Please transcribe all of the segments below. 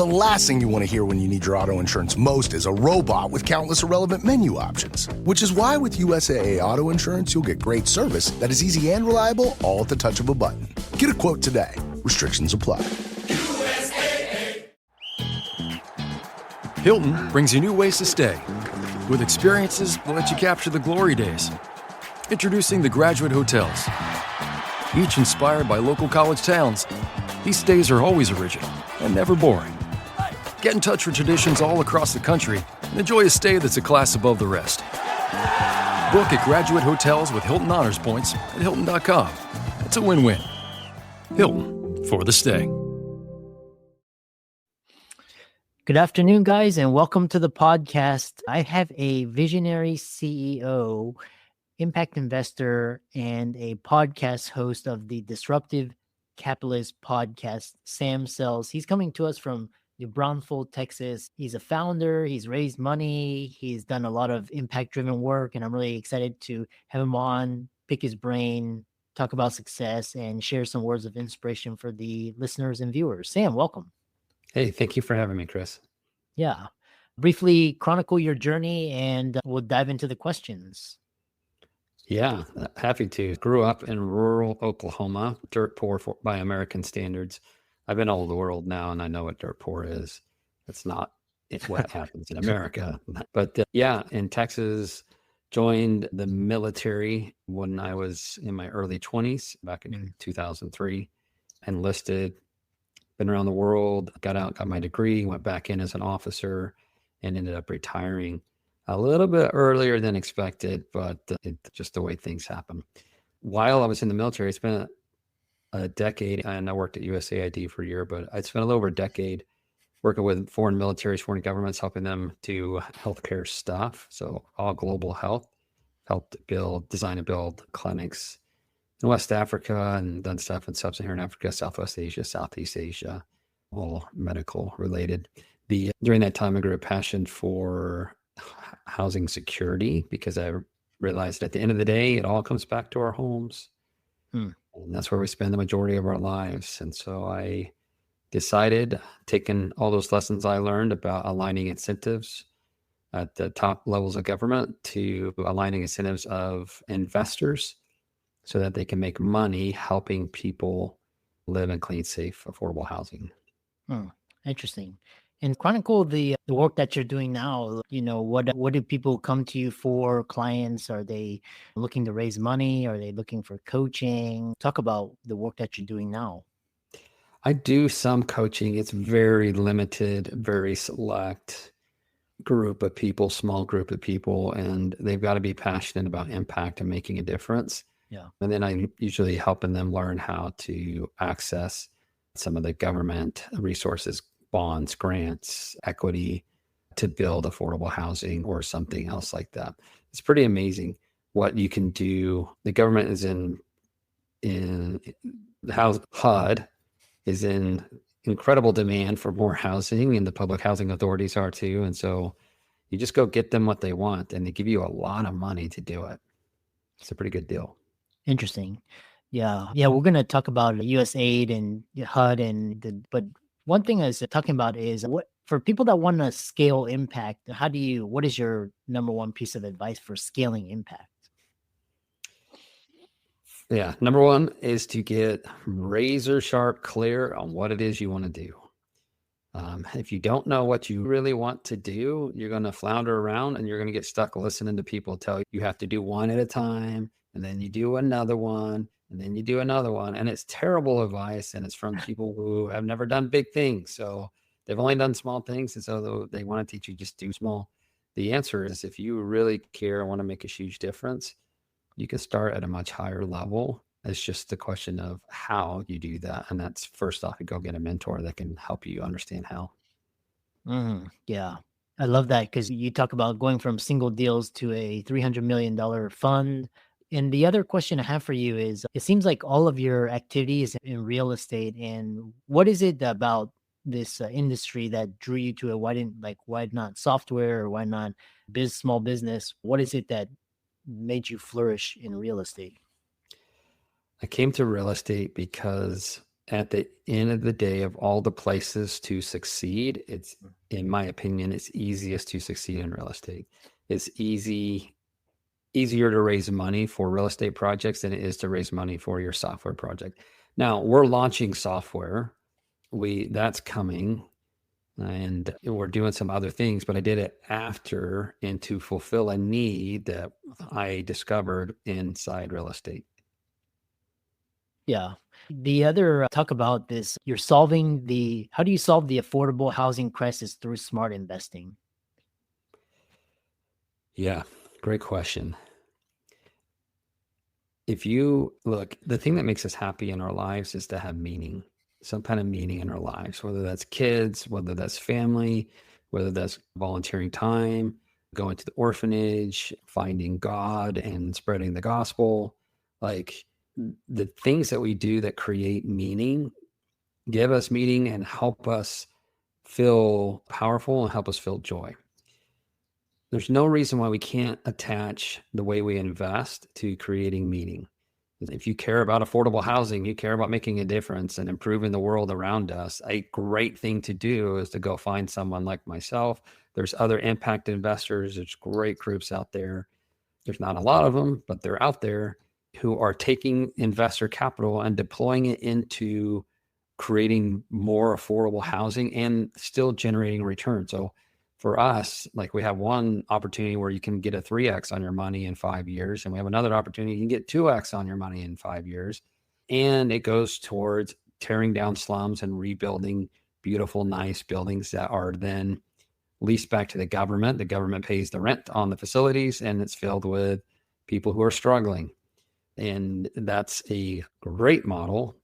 The last thing you want to hear when you need your auto insurance most is a robot with countless irrelevant menu options. Which is why with USAA Auto Insurance, you'll get great service that is easy and reliable, all at the touch of a button. Get a quote today. Restrictions apply. USAA. Hilton brings you new ways to stay. With experiences that let you capture the glory days. Introducing the Graduate Hotels. Each inspired by local college towns, these stays are always original and never boring. Get in touch with traditions all across the country and enjoy a stay that's a class above the rest. Book at Graduate Hotels with Hilton Honors Points at Hilton.com. It's a win-win. Hilton, for the stay. Good afternoon, guys, and welcome to the podcast. I have a visionary CEO, impact investor, and a podcast host of the Disruptive Capitalist podcast, Sam Sells. He's coming to us from New Braunfels, Texas. He's a founder. He's raised money. He's done a lot of impact-driven work, and I'm really excited to have him on, pick his brain, talk about success, and share some words of inspiration for the listeners and viewers. Sam, welcome. Hey, thank you for having me, Chris. Yeah. Briefly chronicle your journey, and we'll dive into the questions. Yeah, happy to. Grew up in rural Oklahoma, dirt poor by American standards. I've been all over the world now, and I know what dirt poor is. It's not what happens in America. But yeah, in Texas, joined the military when I was in my early 20s, back in 2003, enlisted, been around the world, got out, got my degree, went back in as an officer, and ended up retiring a little bit earlier than expected, but just the way things happen. While I was in the military, I spent a decade, and I worked at USAID for a year, but I spent a little over a decade working with foreign militaries, foreign governments, helping them do healthcare stuff. So all global health, helped design and build clinics in West Africa, and done stuff in Sub-Saharan Africa, Southwest Asia, Southeast Asia, all medical related. During that time, I grew a passion for housing security because I realized at the end of the day, it all comes back to our homes. And that's where we spend the majority of our lives. And so I decided, taking all those lessons I learned about aligning incentives at the top levels of government to aligning incentives of investors so that they can make money helping people live in clean, safe, affordable housing. Interesting. And chronicle the work that you're doing now. You know, what do people come to you for? Clients? Are they looking to raise money? Are they looking for coaching? Talk about the work that you're doing now. I do some coaching. It's very limited, very select group of people, small group of people, and they've got to be passionate about impact and making a difference. Yeah. And then I'm usually helping them learn how to access some of the government resources, bonds, grants, equity to build affordable housing or something else like that. It's pretty amazing what you can do. The government is in the HUD is in incredible demand for more housing, and the public housing authorities are too. And so you just go get them what they want, and they give you a lot of money to do it. It's a pretty good deal. Interesting. Yeah. We're going to talk about USAID and HUD, but one thing I was talking about is what for people that want to scale impact. What is your number one piece of advice for scaling impact? Yeah. Number one is to get razor sharp clear on what it is you want to do. If you don't know what you really want to do, you're going to flounder around and you're going to get stuck listening to people tell you have to do one at a time, and then you do another one, and then you do another one. And it's terrible advice, and it's from people who have never done big things. So they've only done small things, and so they want to teach you just do small. The answer is, if you really care and want to make a huge difference, you can start at a much higher level. It's just a question of how you do that. And that's first off, you go get a mentor that can help you understand how. Yeah. I love that, because you talk about going from single deals to a $300 million fund. And the other question I have for you is, it seems like all of your activity is in real estate. And what is it about this industry that drew you to it? Why not software, or why not small business? What is it that made you flourish in real estate? I came to real estate because at the end of the day, of all the places to succeed, it's, in my opinion, it's easiest to succeed in real estate. It's easier to raise money for real estate projects than it is to raise money for your software project. Now, we're launching software. That's coming, and we're doing some other things, but I did it after and to fulfill a need that I discovered inside real estate. Yeah. The other talk about this, how do you solve the affordable housing crisis through smart investing? Yeah, great question. If you look, the thing that makes us happy in our lives is to have meaning, some kind of meaning in our lives, whether that's kids, whether that's family, whether that's volunteering time, going to the orphanage, finding God and spreading the gospel. Like the things that we do that create meaning, give us meaning and help us feel powerful and help us feel joy. There's no reason why we can't attach the way we invest to creating meaning. If you care about affordable housing, you care about making a difference and improving the world around us, a great thing to do is to go find someone like myself. There's other impact investors. There's great groups out there. There's not a lot of them, but they're out there who are taking investor capital and deploying it into creating more affordable housing and still generating return. So for us, like we have one opportunity where you can get a 3x on your money in 5 years, and we have another opportunity you can get 2x on your money in 5 years. And it goes towards tearing down slums and rebuilding beautiful, nice buildings that are then leased back to the government. The government pays the rent on the facilities, and it's filled with people who are struggling. And that's a great model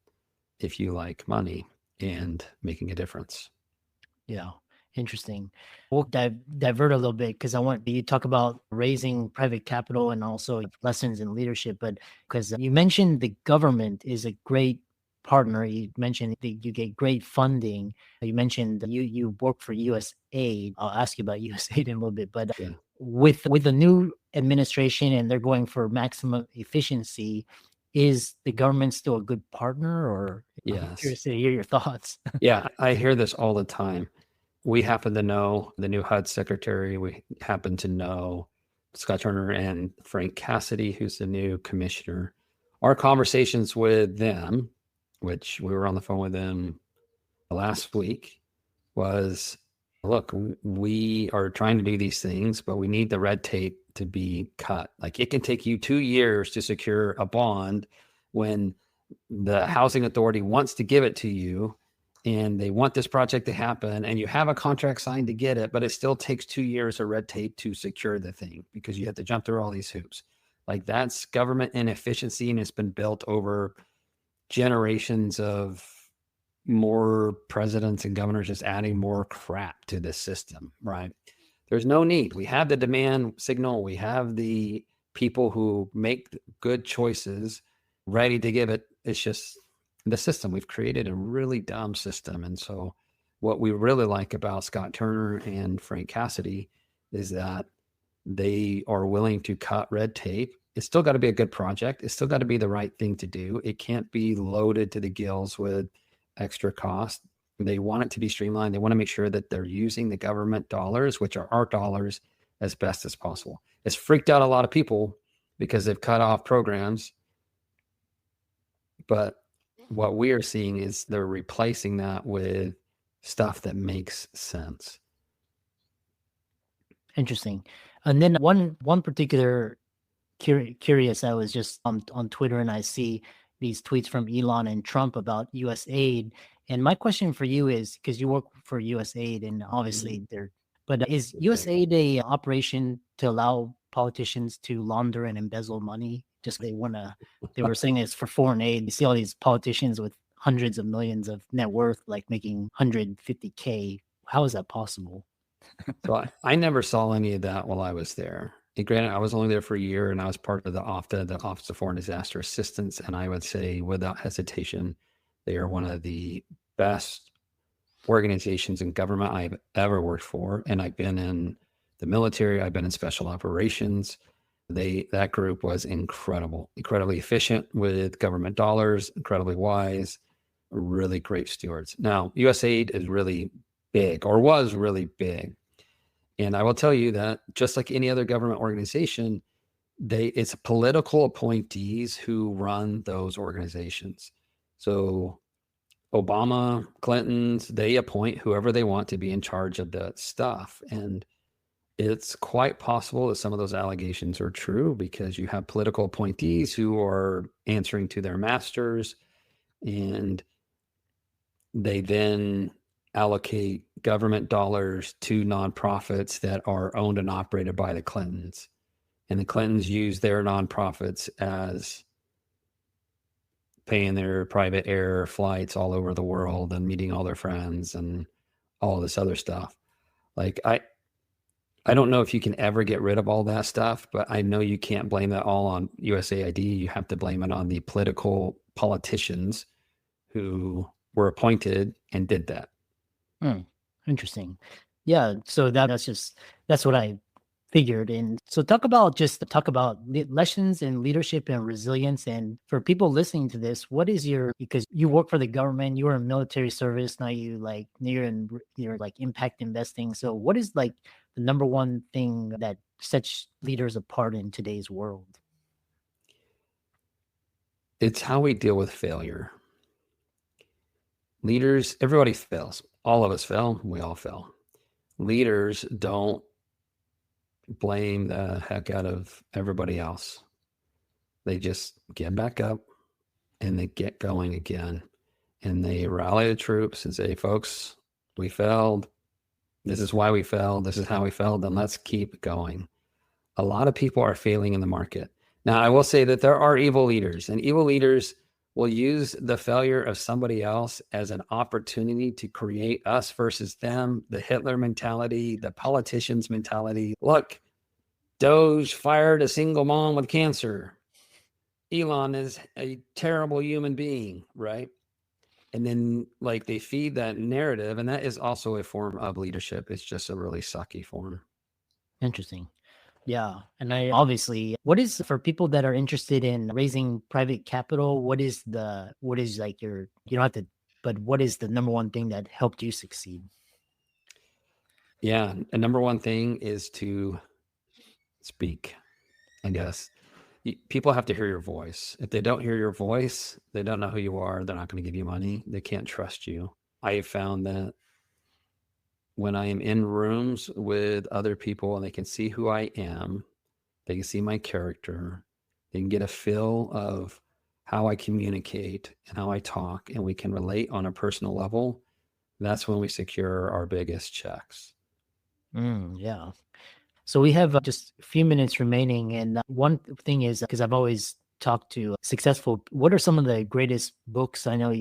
if you like money and making a difference. Yeah. Interesting. We'll divert a little bit because I want you to talk about raising private capital and also lessons in leadership. But because you mentioned the government is a great partner, you mentioned that you get great funding. You mentioned you work for USAID. I'll ask you about USAID in a little bit. But Yeah. with the new administration and they're going for maximum efficiency, is the government still a good partner? Or I'm Yes. curious to hear your thoughts. Yeah, I hear this all the time. We happen to know the new HUD secretary. We happen to know Scott Turner and Frank Cassidy, who's the new commissioner. Our conversations with them, which we were on the phone with them last week, was, look, we are trying to do these things, but we need the red tape to be cut. Like it can take you 2 years to secure a bond when the housing authority wants to give it to you and they want this project to happen and you have a contract signed to get it, but it still takes 2 years of red tape to secure the thing because you have to jump through all these hoops. Like that's government inefficiency, and it's been built over generations of more presidents and governors just adding more crap to the system, right? There's no need. We have the demand signal. We have the people who make good choices ready to give it. It's just the system. We've created a really dumb system. And so what we really like about Scott Turner and Frank Cassidy is that they are willing to cut red tape. It's still got to be a good project. It's still got to be the right thing to do. It can't be loaded to the gills with extra cost. They want it to be streamlined. They want to make sure that they're using the government dollars, which are our dollars, as best as possible. It's freaked out a lot of people because they've cut off programs. But what we are seeing is they're replacing that with stuff that makes sense. Interesting. And then one particular curious, I was just on Twitter and I see these tweets from Elon and Trump about USAID. And my question for you is, because you work for USAID and obviously but is USAID a operation to allow politicians to launder and embezzle money? Just they were saying it's for foreign aid. You see all these politicians with hundreds of millions of net worth, like making 150K. How is that possible? So I never saw any of that while I was there. And granted, I was only there for a year and I was part of the OFDA, the Office of Foreign Disaster Assistance. And I would say without hesitation, they are one of the best organizations in government I've ever worked for. And I've been in the military. I've been in special operations. That group was incredibly efficient with government dollars, incredibly wise, really great stewards. Now, USAID is really big, or was really big. And I will tell you that just like any other government organization, it's political appointees who run those organizations. So Obama, Clinton's, they appoint whoever they want to be in charge of the stuff. And it's quite possible that some of those allegations are true because you have political appointees who are answering to their masters, and they then allocate government dollars to nonprofits that are owned and operated by the Clintons. And the Clintons use their nonprofits as paying their private air flights all over the world and meeting all their friends and all this other stuff. Like I don't know if you can ever get rid of all that stuff, but I know you can't blame that all on USAID. You have to blame it on the politicians who were appointed and did that. Interesting. Yeah. So that's what I figured. And so talk about lessons in leadership and resilience. And for people listening to this, because you work for the government, you were in military service, now you're like impact investing. So what is like the number one thing that sets leaders apart in today's world? It's how we deal with failure. Leaders, everybody fails. All of us fail. We all fail. Leaders don't blame the heck out of everybody else. They just get back up and they get going again. And they rally the troops and say, folks, we failed. This is why we failed. This is how we failed. Then let's keep going. A lot of people are failing in the market. Now, I will say that there are evil leaders, and evil leaders will use the failure of somebody else as an opportunity to create us versus them, the Hitler mentality, the politician's mentality. Look, Doge fired a single mom with cancer. Elon is a terrible human being, right? And then like they feed that narrative, and that is also a form of leadership. It's just a really sucky form. Interesting. Yeah. And what is for people that are interested in raising private capital? What is like you don't have to, but what is the number one thing that helped you succeed? Yeah. The number one thing is to speak, I guess. People have to hear your voice. If they don't hear your voice, they don't know who you are. They're not going to give you money. They can't trust you. I have found that when I am in rooms with other people and they can see who I am, they can see my character, they can get a feel of how I communicate and how I talk, and we can relate on a personal level, that's when we secure our biggest checks. Yeah. So we have just a few minutes remaining. And one thing is, because I've always talked to what are some of the greatest books I know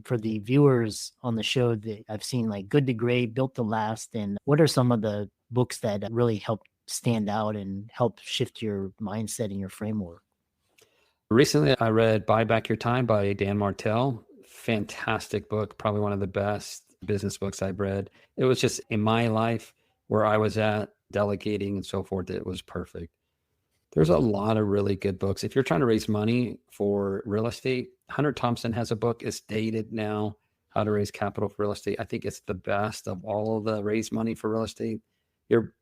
for the viewers on the show that I've seen, like Good to Great, Built to Last, and what are some of the books that really help stand out and help shift your mindset and your framework? Recently, I read Buy Back Your Time by Dan Martell. Fantastic book, probably one of the best business books I've read. It was just in my life where I was at, delegating and so forth, it was perfect. There's a lot of really good books. If you're trying to raise money for real estate, Hunter Thompson has a book. It's dated now, How to Raise Capital for Real Estate. I think it's the best of all of the raise money for real estate. You're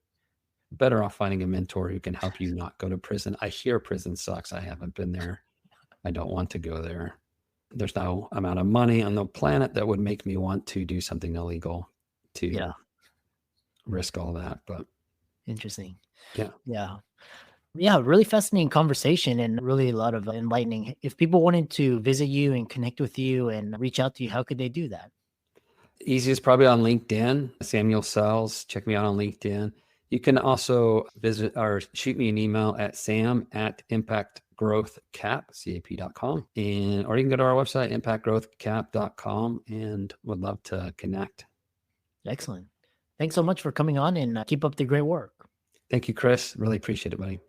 better off finding a mentor who can help you not go to prison. I hear prison sucks. I haven't been there. I don't want to go there. There's no amount of money on the planet that would make me want to do something illegal to risk all that. But interesting. Yeah, really fascinating conversation and really a lot of enlightening. If people wanted to visit you and connect with you and reach out to you, how could they do that? Easiest probably on LinkedIn, Samuel Sells. Check me out on LinkedIn. You can also visit or shoot me an email at sam@impactgrowthcap.com, or you can go to our website, impactgrowthcap.com, and would love to connect. Excellent. Thanks so much for coming on, and keep up the great work. Thank you, Chris. Really appreciate it, buddy.